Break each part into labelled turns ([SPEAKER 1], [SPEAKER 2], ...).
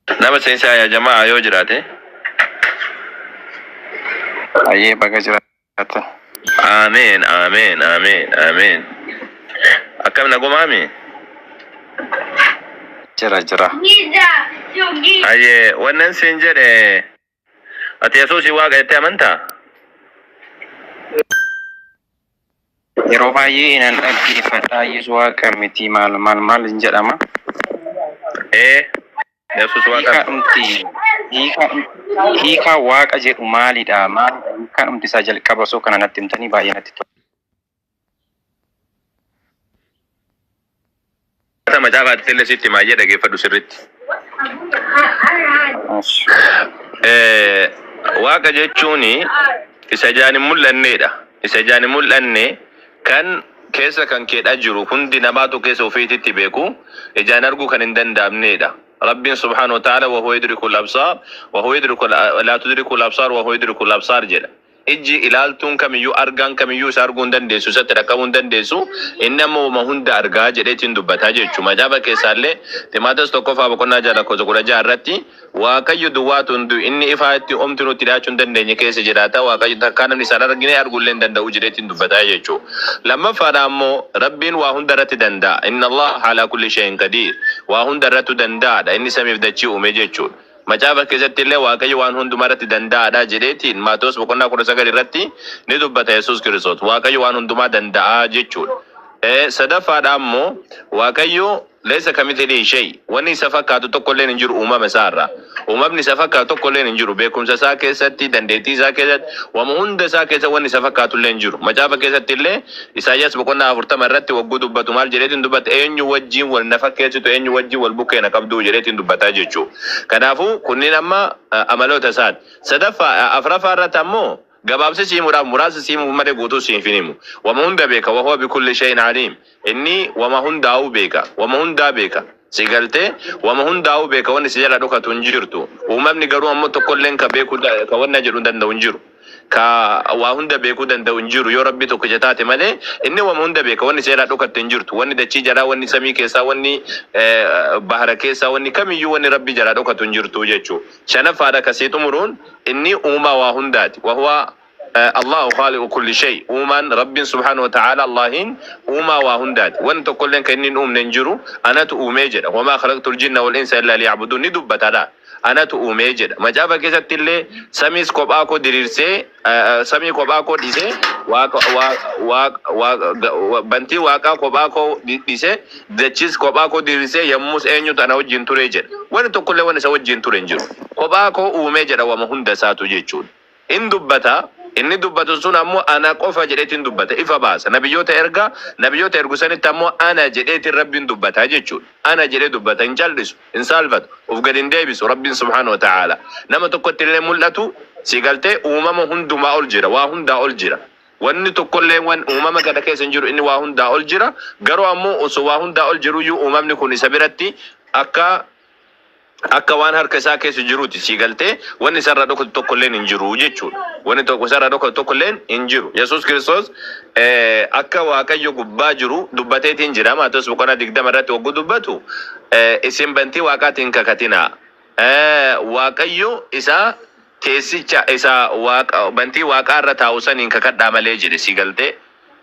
[SPEAKER 1] Nama seensaa yaa jamaa yoo jiraate.
[SPEAKER 2] Ayyee baga jiraatan.
[SPEAKER 1] Ameen ameen ameen ameen. Akkam nagumaami?
[SPEAKER 2] Jira.
[SPEAKER 1] Ayyee wannan siin jedhe ati Yesuusii Waaqa jettee amantaa?
[SPEAKER 2] Yeroo baay'ee nan dhaggeeffadhaa Yesuus Waaqa miti maal hin jedhama.
[SPEAKER 1] Yesuus Waaqa.
[SPEAKER 2] Hiika Waaqa jedhu maalidha? Hiika dhumti isaa jalqaba osoo kana natti himtanii baay'ee natti tola.
[SPEAKER 1] Macaafa ati sitti maay'ee dhageeffadhu sirriitti. Waaqa jechuun isa ijaan hin mul'anneedha. Isa ijaan hin mul'anne kan keessa kan keedhaa jiru hundi namaatu keessa ofiitti beeku ijaan arguu kan hin danda'amneedha. Rabbiin subhaanahu wa ta'ala wa huwa yudriku al-absaar wa huwa yudriku la tudriku al-absaar wa huwa yudriku al-absaar jedha. Iji ilaaltuun kamiyyuu argaan kamiyyuu isa arguu hin dandeessu isatti dhaqqabuu hin dandeessu inni amma uuma hunda argaa jedheetiin dubbataa jechuudha. Macaafa keessaallee Timaateos 1:16 irratti Waaqayyo duwwaatu hundu inni ifaa itti omti nutti dhiyaachuu hin dandeenye keessa jiraata. Waaqayyo takkaa namni isaan argine arguullee hin danda'u jedheetiin dubbataa jechuudha. Lammaffaadha ammoo Rabbiin waa hunda irratti danda'a. Inna Allah ala kulli shay'in qadiir. Waa hunda irratti danda'aadha. Inni samiif dachii uume jechuudha. Macaafa keessatti illee Waaqayyo waan hundumaa irratti danda'aadha jedheetiin Maatewos 19 irratti ni dubbata Yesuus Kiristoos. Waaqayyo waan hundumaa danda'a jechuudha. Sadaffaadha ammoo Waaqayyo leessa kamithlihi shay. Wanni isa fakkaatu tokkolleen hin jiru uumama isaarraa. Uumamni isa fakkaatu tokkolleen hin jiru beekumsa isaa keessatti dandeettii isaa keessatti waan hunda isaa keessa wanni isa fakkaatu illee hin jiru. Macaafa keessatti illee Isaayyaas 40 irratti wagguu dubbatu maal jedheetiin dubbata eenyu wajjin wal na fakkeessitu eenyu wajjin wal bukkeena qabdu jedheetiin dubbataa jechuudha. Kanaafuu kunniin amma amaloota isaati. Sadaffaa afuraffaa irratti ammoo gabaabsi siimuudhaaf muraasa siimuu malee guutuu siin finimu. Wama hunda beeka wa huwa bikulli shay'in aliim. Inni wama hundaa'uu beeka. Wama hundaa beeka. Sigaltee wama hundaa'uu beeka wanni si jala dhokatu hin jirtu. Uumamni garuu ammoo tokkolleen ka beeku ka wanna jedhu danda'u hin jiru. Ka waa hunda beekuu danda'u hin jiru yoo Rabbi tokko jetaate malee inni wama hunda beeka wanni si jala dhokatu hin jirtu. Wanni dachii jalaa wanni samii keessaa wanni bahara keessaa wanni kamiyyuu wanni Rabbi jala dhokatu hin jirtu jechuudha. Shanaffaadha kasii xumuruun inni uumaa waa hundaati. Wa huwa الله خالق كل شيء ومن رب سبحانه وتعالى اللهين وما وهندات وان تقول لك اني ننجرو انا تؤمجد وما خلقت الجن والانس الا ليعبدون ندبت على انا تؤمجد ما جاب كيست اللي سميس كوباكو ديرسي سمي كوباكو ديسي بنتي واقا كوباكو ديسي دچيس كوباكو ديرسي يموس انيو تناو جنتوريجد وان تقول لك وانا سوى جنتورينجرو كوباكو اومجد وما هندساتو جيچون ان دبتا inni dubbatu sun ammoo ana qofa jedheetiin dubbata ifa baasa nabiyyoota ergu sanitti ammoo ana jedheetiin Rabbiin dubbata jechuudha. Ana jedhee dubbata hin jallisu hin saalfatu of gad hin deebisu Rabbiin subhaanahu wa ta'ala nama tokkotti illee mul'atu si galtee uumama hundumaa ol jira waa hundaa ol jira. Wanni tokkollee wan uumama kana keessa hin jiru inni waa hundaa ol jira garuu ammoo osoo waa hundaa ol jiru iyyuu uumamni kun isa biratti akka waan harka isaa keessa jiruuti si galtee wanni sarara dhokatu tokkolleen hin jiru jechuudha. Wanni tokko sarara dhokatu tokkolleen hin jiru. Yesuus Kiristoos akka Waaqayyo gubbaa jiru dubbateetiin jira. Maatewos 20 irratti wagguu dubbatu isin bantii Waaqaatiin kakatina. Waaqayyo isa teessicha isa bantii Waaqaa irra taa'u saniin kakadhaa malee jedhe si galtee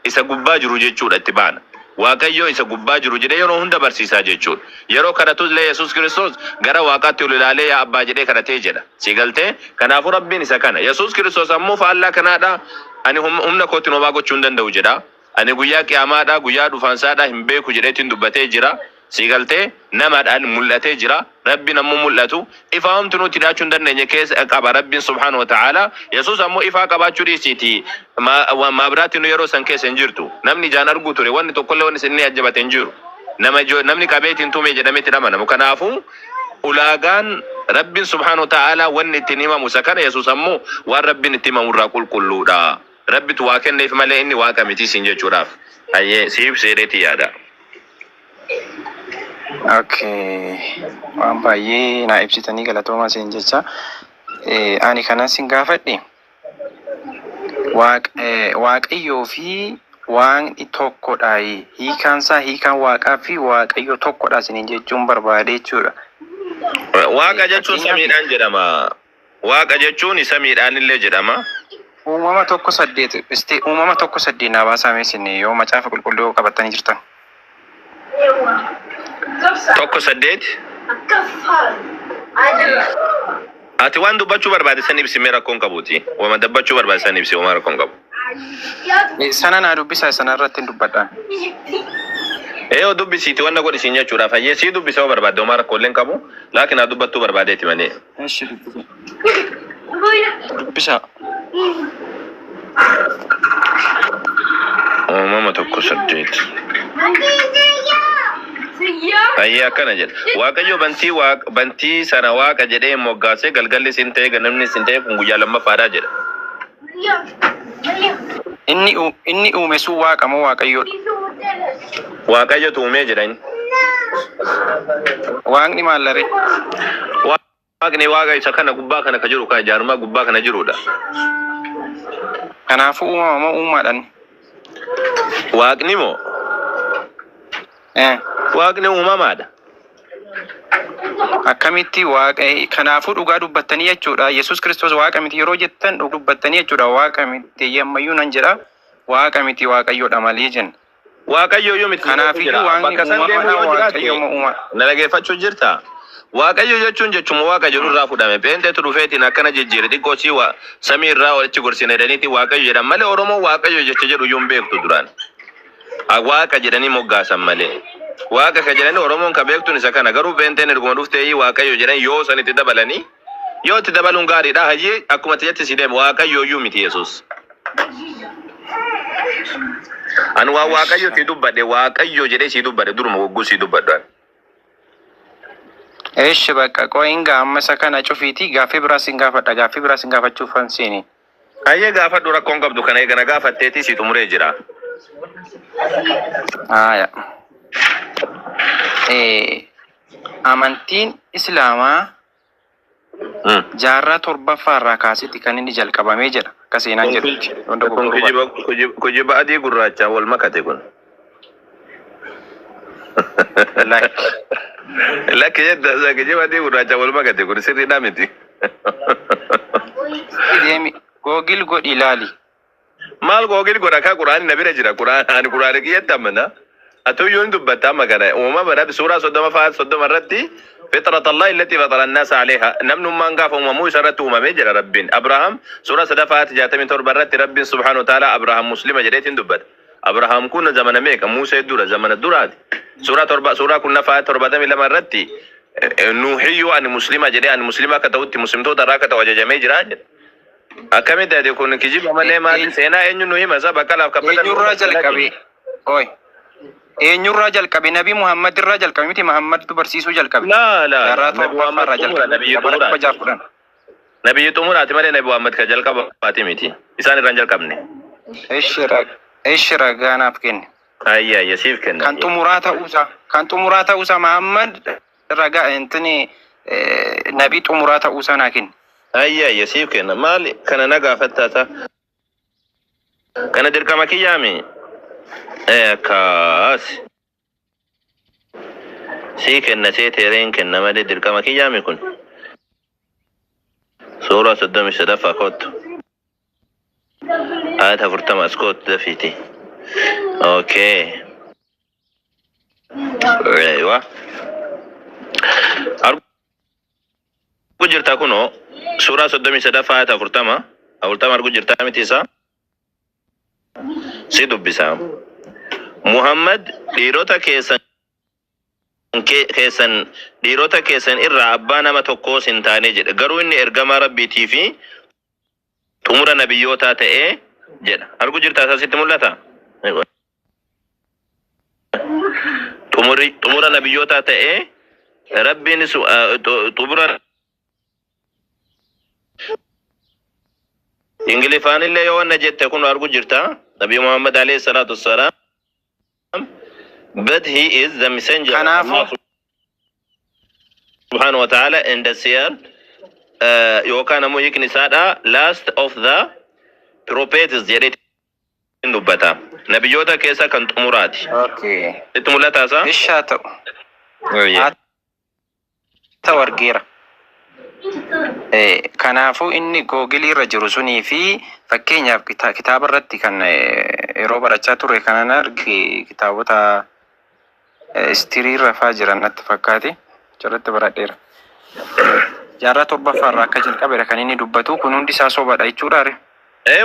[SPEAKER 1] isa gubbaa jiru jechuudha itti baana. Waaqayyo isa gubbaa jiru jedhee yeroo hunda barsiisaa jechuudha. Yeroo kanatu illee Yesuus Kiristoos gara Waaqaatti ol ilaalee yaa abbaa jedhee kadhatee jedha. Si galtee kanaafuu Rabbiin isa kana. Yesuus Kiristoos ammoo faallaa kanaadha. Ani humna kootiin homaa gochuu hin danda'u jedha. Ani guyyaa qiyaamaadha guyyaa dhufaansaadha hin beeku jedheetiin dubbatee jira. Si galtee namaadhaan mul'atee jira. Rabbiin ammoo mul'atu ifaa homtu nuti dhiyaachuu hin dandeenye keessa qaba Rabbiin subhaanahu wa ta'ala. Yesuus ammoo ifaa qabaachuu dhiisiiti. Maabiraatti nu yeroo san keessa hin jirtu. Namni ijaan arguu ture wanni tokkollee wanni inni ajjabate hin jiru. Namni qabeetiin tume jedhametti amanamu. Kanaafuu ulaagaan Rabbiin subhaanahu wa ta'ala wanni ittiin himamu isa kana Yesuus ammoo waan Rabbiin itti himamu irraa qulqulluudha. Rabbitu waa kenneef malee inni waaqa miti siin jechuudhaaf. Ayyee siif seereetii yaada.
[SPEAKER 2] Okay. Waan baay'ee naa ibsitanii galatoomaa siin jecha. Ani kanan sin gaafadhe. Waaqayyoo fi waan tokkodha. Hiikaan Waaqaa fi Waaqayyo tokkodha sinin jechuun barbaade jechuudha.
[SPEAKER 1] Waaqa jechuun samiidhaan jedhama. Waaqa jechuun samiidhaan illee jedhama.
[SPEAKER 2] Uumama tokko saddeet isti uumama tokko saddeet na baasaa meesine yoo macaafa qulqulluu qabatanii jirtan.
[SPEAKER 1] Tokko saddeet. Ati waan dubbachuu barbaade san ibsi mee rakkoon qabuuti. Waan dubbachuu barbaade san ibsi waan rakkoon qabu.
[SPEAKER 2] Sana na dubbisa sana irratti dubbadhaan.
[SPEAKER 1] Eeyo dubbisiiti waan godhi siin jechuudha fayyee si dubbisuu barbaade waan rakkooleen qabu laakiin haa dubbattuu barbaadeeti malee.
[SPEAKER 2] Eeshi dubbisa.
[SPEAKER 1] Uumama tokko saddeet. Ayya akkana jedha. Waaqayyo bantii sana waaqa jedhee moggaasee galgalli sin ta'e ganamni sin ta'e kun guyyaa lammaffaadhaa jedha.
[SPEAKER 2] Inni uume sun waaqa moo waaqayyoodha?
[SPEAKER 1] Waaqayyotu uumee jedha inni.
[SPEAKER 2] Waaqni maallare?
[SPEAKER 1] Waaqni waaqa isa kana gubbaa kana ka jiru kan ijaarumaa gubbaa kana jirudha.
[SPEAKER 2] Kanaafuu uumama moo uumaadhaan?
[SPEAKER 1] Waaqni moo? Waaqni uumamaadha.
[SPEAKER 2] Akkamitti waaqa kanaafuu dhugaa dubbattanii jechuudha. Yesuus Kiristoos waaqa miti yeroo jettan dubbattanii jechuudha. Waaqa miti yammayyuu nan jedha. Waaqa miti waaqayyoodha malee jenna.
[SPEAKER 1] Waaqayyo yoo miti.
[SPEAKER 2] Kanaafiyyuu waaqni uumamaa.
[SPEAKER 1] Na dhageeffachuu jirta. Waaqayyo jechuun jechuma waaqa jiru irraa fudhame. Peenteetu dhufeetiin akkana jijjiire xiqqoo si samii irraa walitti gorsine jedhaniiti waaqayyo jedhan malee Oromoo waaqayyo jecha jedhu iyyuu hin beektu duraan. Waaqa jedhanii moggaasan malee. Waaqa ka jedhanii Oromoon ka beektuun isa kana garuu peenteen erguma dhuftee waaqayyo jedhan yoo san itti dabalanii yoo itti dabaluun gaariidha hayyee akkuma tijatti si deemu waaqayyo iyyuu miti Yesuus. An waa waaqayyo si dubbadhe waaqayyo jedhee si dubbadhe duruma gogguu si dubbadhaan.
[SPEAKER 2] Eeshi bakka qo'inga amma isa kana cufiiti gaaffii biraa sin gaafadha gaaffii biraa sin gaafachuuf fansiini.
[SPEAKER 1] Hayyee gaafadhu rakkoon qabdu kana eegana gaafatteeti si xumuree jira.
[SPEAKER 2] Aya. Amantiin Islaamaa jaarraa torbaffaa irraa kaasitti kan inni jalqabamee jedha. Akka seenaan jedhutti.
[SPEAKER 1] Kujiba adii gurraacha wal makate kun. Lakki jedha isa kujiba adii gurraacha wal makate kun sirriidhaa miti.
[SPEAKER 2] Googil godhi ilaali.
[SPEAKER 1] Maal googil godha kaa quraani na bira jira quraani kiyyatti amana. Atu yoon dubbata magana uumama rabbi suuraa 30 irratti fitrat Allah allati fatara an-nas 'alayha namnu man gafa uumamu isarratti uumame jira rabbin Abraham suuraa 67 irratti rabbin subhanahu wa ta'ala Abraham muslima jedheetiin dubbata Abraham kun zamana meeqa Musa dura zamana duraati suuraa 72 irratti Nuhiyyu an muslima jedhee an muslima ka ta'utti muslimtoota irraa ka tawajjamee jira jedha akkamitti ade kun kijiba malee maal seenaa eenyu nuyi masa bakkalaaf kabbata
[SPEAKER 2] eenyurraa jalqabe oy eenyurraa jalqabe nabi Muhammad irraa jalqabe miti Muhammad tu barsiisuu jalqabe
[SPEAKER 1] la
[SPEAKER 2] nabi Muhammad irraa jalqabe
[SPEAKER 1] nabi tumuraati malee nabi Muhammad ka jalqabaati miti isaan irraa jalqabne
[SPEAKER 2] ishra gaanaaf kenne
[SPEAKER 1] ayya yasiif kenna
[SPEAKER 2] kan tumuraata usa Muhammad raga intini nabi tumuraata usa na kenne
[SPEAKER 1] ayya yasiif kenna maali kana naga fattata kana dirqama kiyyaami kaas si kenna see teereen kenna malee dirqama kiyyaami kun suuraa 33 kottu ayata 40 askot dafiti okay aywa argu jirta kuno suuraa 33 ayata 40 argu jirta miti isa si dubbisa Muhammad dhiirota keessan irraa abbaa nama tokkoo sin taane jedha garuu inni ergamaa rabbiitii fi xumura nabiyyootaa ta'ee jedha argu jirta asitti mul'ata xumura nabiyyootaa ta'ee rabbiin xumura ingilifaan illee yoo wanna jette kun argu jirta Nabi Muhammad alayhi salatu wassalam but he is the messenger of Allah subhanahu wa ta'ala and the seer yookaan ammoo hiikni isaadha last of the prophets jedhee dubbata nabiyyoota keessa kan xumuraati
[SPEAKER 2] okay
[SPEAKER 1] itti mul'ata isaa
[SPEAKER 2] ishaa ta'u wargeera. Kanaafuu inni googilii irra jiru sunii fi fakkeenyaaf kitaaba irratti kan yeroo barachaa ture kanan arge kitaabota istirii rafaa jiran natti fakkaate jalatti baradheera. Jaarraa torbaffaarraa akka jalqabeera kan inni dubbatu kun hundi isaa sobadha jechuudha.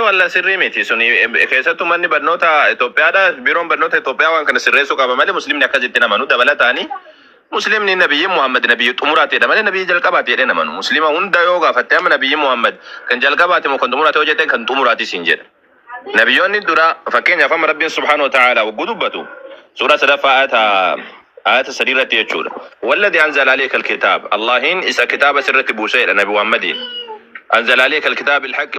[SPEAKER 1] Walla sirrii miti suni keessattuu manni barnoota Itoophiyaadha biiroon barnoota Itoophiyaa waan kana sirreessuu qaba malee muslimni akkasitti namanu dabalataani muslimni nabiyyi Muhammad nabiyyi xumuraatedha malee nabiyyi jalqabaati jedhee namanu muslima hunda yoo gaafatte amma nabiyyi Muhammad kan jalqabaati moo kan xumuraate yoo jette kan xumuraati siin jedha. Nabiyyoonni dura fakkeenyaaf amma rabbiin subhaanahu wa ta'aala wagguu dubbatu suuraa sadaffaa آيات سريرة يجود والذي أنزل عليك الكتاب الله إن إذا كتاب سرة بوسيد نبي محمد أنزل عليك الكتاب الحق